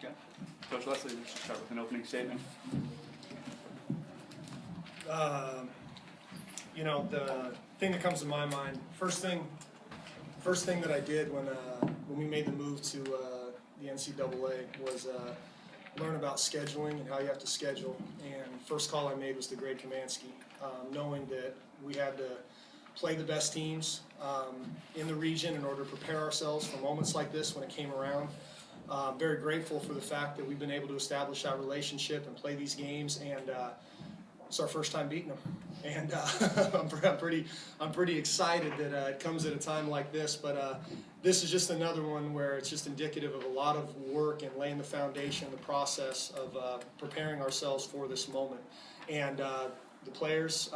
Okay. Coach Leslie, let's just start with an opening statement. The thing that comes to my mind, first thing that I did when we made the move to the NCAA was learn about scheduling and how you have to schedule. And first call I made was to Greg Kamansky, knowing that we had to play the best teams in the region in order to prepare ourselves for moments like this when it came around. Very grateful for the fact that we've been able to establish that relationship and play these games, and it's our first time beating them. And I'm pretty excited that it comes at a time like this. But this is just another one where it's just indicative of a lot of work and laying the foundation, the process of preparing ourselves for this moment. And the players,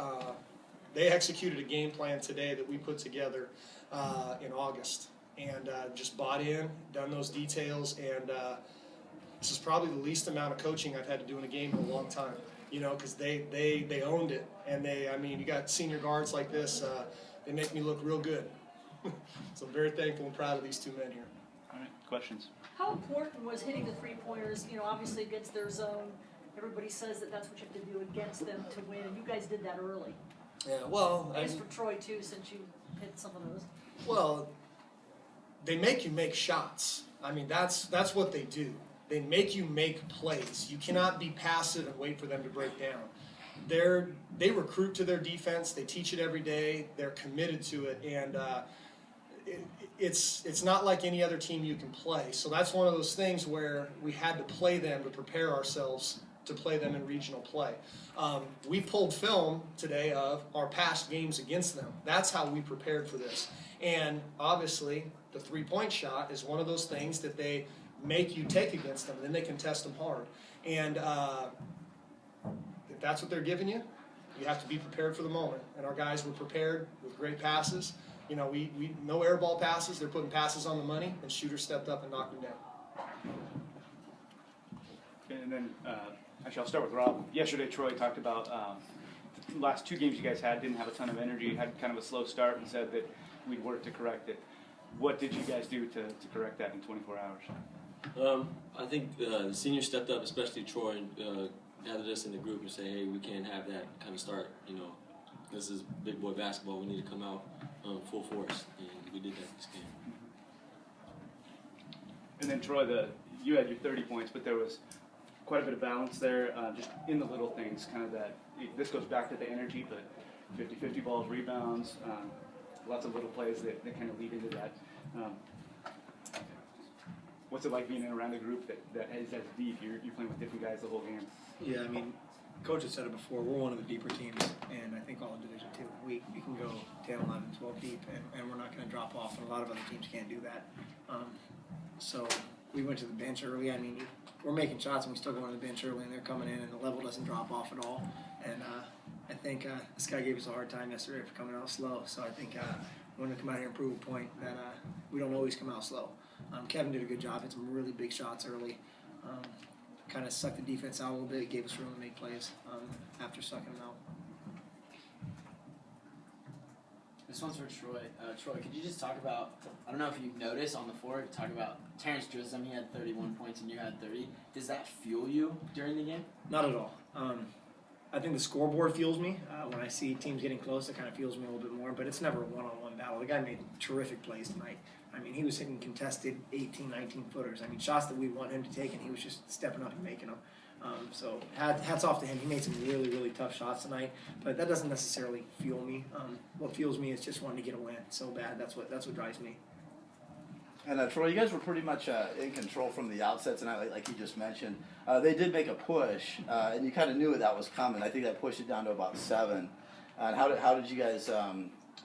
they executed a game plan today that we put together in August, and just bought in, done those details, and this is probably the least amount of coaching I've had to do in a game in a long time. Because they owned it, and you got senior guards like this, they make me look real good. So I'm very thankful and proud of these two men here. All right, questions? How important was hitting the three-pointers, obviously against their zone? Everybody says that that's what you have to do against them to win. You guys did that early. Yeah, well, I guess for Troy, too, since you hit some of those. Well, they make you make shots. That's what they do. They make you make plays. You cannot be passive and wait for them to break down. They recruit to their defense. They teach it every day. They're committed to it, and it's not like any other team you can play. So that's one of those things where we had to play them to prepare ourselves to play them in regional play. We pulled film today of our past games against them. That's how we prepared for this. And obviously, the three-point shot is one of those things that they make you take against them, and then they can test them hard. And if that's what they're giving you, you have to be prepared for the moment. And our guys were prepared with great passes. We no air ball passes. They're putting passes on the money, and shooters stepped up and knocked them down. And then, actually, I'll start with Rob. Yesterday, Troy talked about the last two games you guys didn't have a ton of energy, had kind of a slow start, and said that we'd work to correct it. What did you guys do to correct that in 24 hours? I think the seniors stepped up, especially Troy, gathered us in the group and said, hey, we can't have that kind of start. This is big boy basketball. We need to come out full force, and we did that this game. And then, Troy, you had your 30 points, but there was quite a bit of balance there, just in the little things, kind of that. This goes back to the energy, but 50-50 balls, rebounds, lots of little plays that kind of lead into that. What's it like being around a group that is as deep? You're playing with different guys the whole game. Yeah, Coach has said it before, we're one of the deeper teams, and I think all in Division II. We can go 10, 11, 12 deep, and we're not going to drop off, and a lot of other teams can't do that. So we went to the bench early. We're making shots, and we still go to the bench early, and they're coming in, and the level doesn't drop off at all. And I think this guy gave us a hard time yesterday for coming out slow, so I think we're going to come out here and prove a point that we don't always come out slow. Kevin did a good job, hit some really big shots early. Kind of sucked the defense out a little bit, gave us room to make plays after sucking them out. This one's for Troy. Troy, could you just talk about, I don't know if you've noticed on the floor, talk about Terrence Drism, he had 31 points and you had 30. Does that fuel you during the game? Not at all. I think the scoreboard fuels me. When I see teams getting close, it kind of fuels me a little bit more, but it's never a one-on-one battle. The guy made terrific plays tonight. He was hitting contested 18, 19-footers. Shots that we want him to take, and he was just stepping up and making them. So hats off to him. He made some really, really tough shots tonight, but that doesn't necessarily fuel me. What fuels me is just wanting to get a win so bad. That's what drives me. And Troy, you guys were pretty much in control from the outset tonight, like you just mentioned. They did make a push, and you kind of knew that was coming. I think that pushed it down to about 7. And how did you guys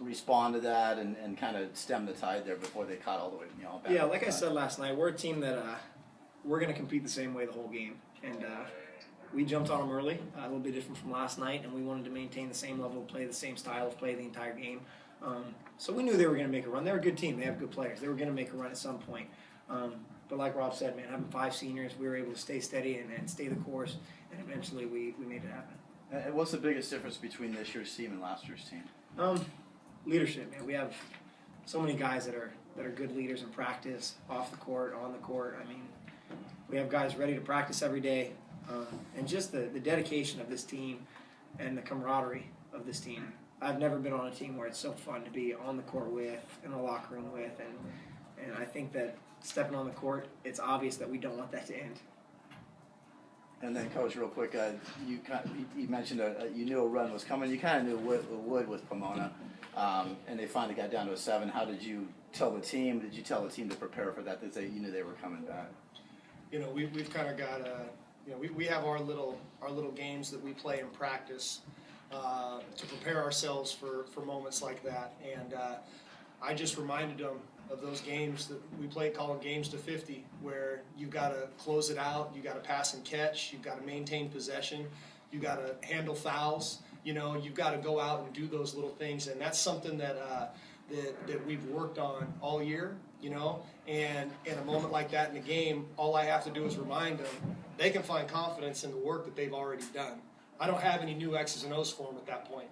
respond to that and kind of stem the tide there before they caught all the way back? Yeah, like I said last night, we're a team that we're going to compete the same way the whole game. And we jumped on them early, a little bit different from last night, and we wanted to maintain the same level of play, the same style of play the entire game. So we knew they were going to make a run. They're a good team. They have good players. They were going to make a run at some point. But like Rob said, man, having 5 seniors, we were able to stay steady and stay the course, and eventually we made it happen. And what's the biggest difference between this year's team and last year's team? Leadership, man. We have so many guys that are good leaders in practice, off the court, on the court. We have guys ready to practice every day, and just the dedication of this team and the camaraderie of this team. I've never been on a team where it's so fun to be on the court with, in the locker room with, and I think that stepping on the court, it's obvious that we don't want that to end. And then, Coach, real quick, you mentioned you knew a run was coming. You kind of knew it would with Pomona, and they finally got down to a 7. How did you tell the team? Did you tell the team to prepare for that? That you knew they were coming back. You know, we've kind of got we have our little games that we play in practice to prepare ourselves for moments like that, and I just reminded them of those games that we play called games to 50, where you got to close it out, you got to pass and catch, you've got to maintain possession, you got to handle fouls, you've got to go out and do those little things, and that's something that we've worked on all year, and in a moment like that in the game, all I have to do is remind them they can find confidence in the work that they've already done. I don't have any new X's and O's for them at that point.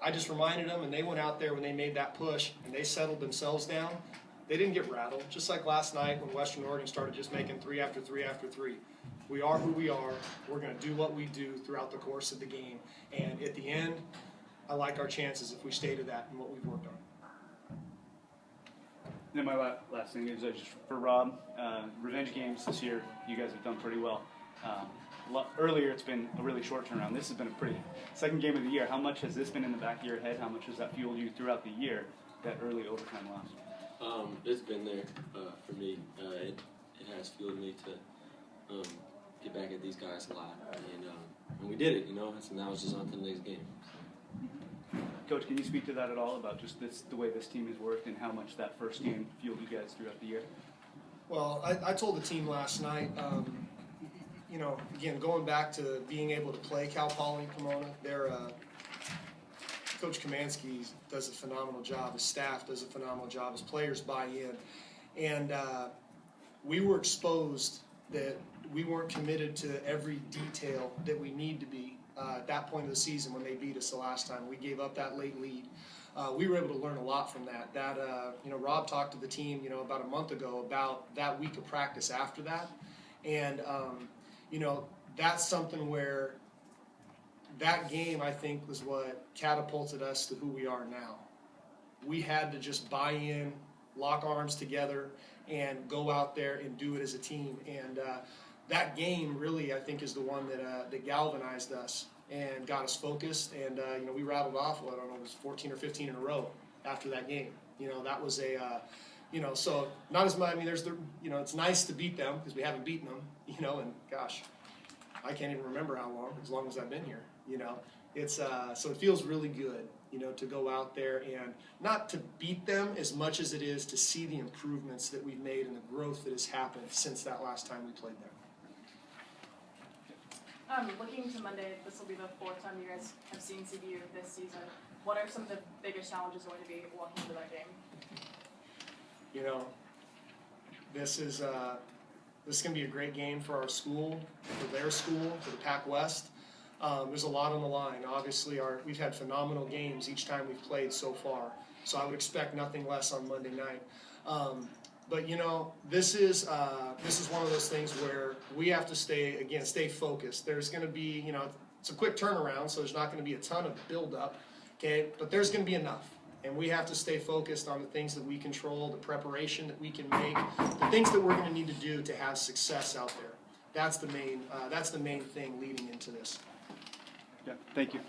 I just reminded them, and they went out there when they made that push, and they settled themselves down. They didn't get rattled, just like last night when Western Oregon started just making 3 after 3 after 3. We are who we are. We're going to do what we do throughout the course of the game. And at the end, I like our chances if we stay to that and what we've worked on. Then my last thing is just for Rob. Revenge games this year, you guys have done pretty well. Earlier, it's been a really short turnaround. This has been a pretty second game of the year. How much has this been in the back of your head? How much has that fueled you throughout the year, that early overtime loss? It's been there for me. It has fueled me to get back at these guys a lot, and we did it. And now it's just on to the next game. Coach, can you speak to that at all about just the way this team has worked and how much that first game fueled you guys throughout the year? Well, I told the team last night. Again, going back to being able to play Cal Poly Pomona, Coach Kamansky does a phenomenal job. His staff does a phenomenal job. His players buy in. And we were exposed that we weren't committed to every detail that we need to be at that point of the season when they beat us the last time. We gave up that late lead. We were able to learn a lot from that. Rob talked to the team, about a month ago about that week of practice after that. And, that's something where that game, I think, was what catapulted us to who we are now. We had to just buy in, lock arms together, and go out there and do it as a team. And that game really, I think, is the one that galvanized us and got us focused. And, we rattled off, it was 14 or 15 in a row after that game. That was so not as much. It's nice to beat them because we haven't beaten them, and gosh, I can't even remember how long as I've been here, It's so it feels really good, to go out there and not to beat them as much as it is to see the improvements that we've made and the growth that has happened since that last time we played them. Looking to Monday, this will be the 4th time you guys have seen CBU this season. What are some of the biggest challenges going to be walking into that game? This is going to be a great game for our school, for their school, for the Pac-West. There's a lot on the line. Obviously, we've had phenomenal games each time we've played so far, so I would expect nothing less on Monday night. But this is one of those things where we have to stay focused. There's going to be, it's a quick turnaround, so there's not going to be a ton of build-up, okay? But there's going to be enough. And we have to stay focused on the things that we control, the preparation that we can make, the things that we're going to need to do to have success out there. That's the main thing leading into this. Yeah, thank you.